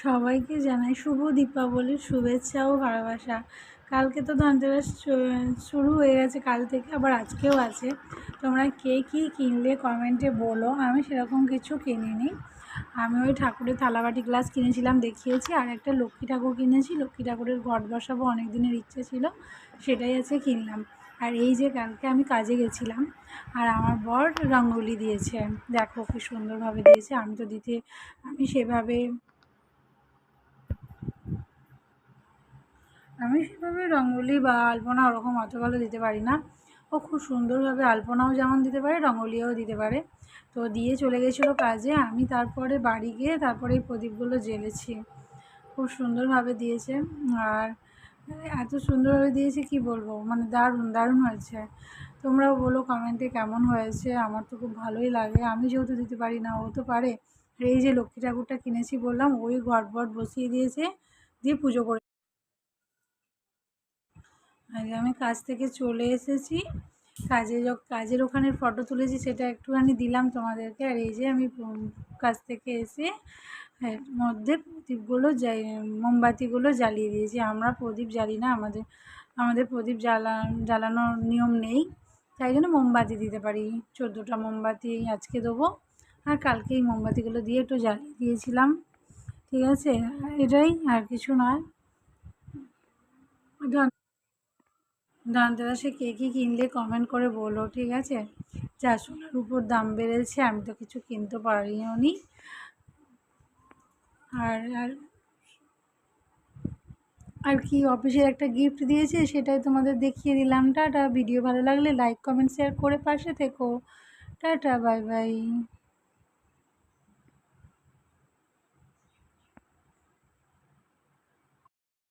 সবাইকে জানাই শুভ দীপাবলির শুভেচ্ছা ও ভালোবাসা। কালকে তো ধনতেরাস শুরু হয়ে গেছে, কাল থেকে আবার আজকেও আছে। তোমরা কে কী কিনলে কমেন্টে বলো। আমি সেরকম কিছু কিনিনি। আমি ওই ঠাকুরের থালাবাটি গ্লাস কিনেছিলাম, দেখিয়েছি, আর একটা লক্ষ্মী ঠাকুর কিনেছি। লক্ষ্মী ঠাকুরের ঘট বসাবো, অনেক দিনের ইচ্ছে ছিল, সেটাই আছে কিনলাম। আর এই যে কালকে আমি কাজে গেছিলাম, আর আমার বর রঙ্গোলি দিয়েছে, দেখো কি সুন্দরভাবে দিয়েছে। আমি সেভাবে রঙ্গোলি বা আলপনা ওরকম অত ভালো দিতে পারি না। ও খুব সুন্দরভাবে আলপনাও যেমন দিতে পারে, রঙ্গোলিও দিতে পারে। তো দিয়ে চলে গেছিলো কাজে, আমি তারপরে বাড়ি গিয়ে তারপরে এই প্রদীপগুলো জ্বেলেছি। খুব সুন্দরভাবে দিয়েছে, আর এত সুন্দরভাবে দিয়েছে কি বলবো, মানে দারুণ দারুণ হয়েছে। তোমরাও বলো কমেন্টে কেমন হয়েছে। আমার তো খুব ভালোই লাগে, আমি যেহেতু দিতে পারি না, ও তো পারে। আর এই যে লক্ষ্মী ঠাকুরটা কিনেছি বললাম, ওই ঘট বট বসিয়ে দিয়েছে, দিয়ে পুজো করে। আর আমি কাজ থেকে চলে এসেছি, কাজের ওখানের ফটো তুলেছি, সেটা একটুখানি দিলাম তোমাদেরকে। আর এই যে আমি কাজ থেকে এসে মধ্যে প্রদীপগুলো মোমবাতিগুলো জ্বালিয়ে দিয়েছি। আমরা প্রদীপ জ্বালি না, আমাদের প্রদীপ জ্বালানোর নিয়ম নেই, তাই জন্য মোমবাতি দিতে পারি। 14টা মোমবাতি আজকে দেবো, আর কালকে এই মোমবাতিগুলো দিয়ে একটু জ্বালিয়ে দিয়েছিলাম। ঠিক আছে, এটাই, আর কিছু নয়। ধনতেরাসে কে কী কিনলে কমেন্ট করে বলো, ঠিক আছে। যা সোনার উপর দাম বেড়েছে, আমি তো কিছু কিনতে পারিও নি। আর আর আর কি অফিসের একটা গিফট দিয়েছে, সেটাই তোমাদের দেখিয়ে দিলাম। টাটা। ভিডিও ভালো লাগলে লাইক কমেন্ট শেয়ার করে পাশে থেকো। Tata, bye bye.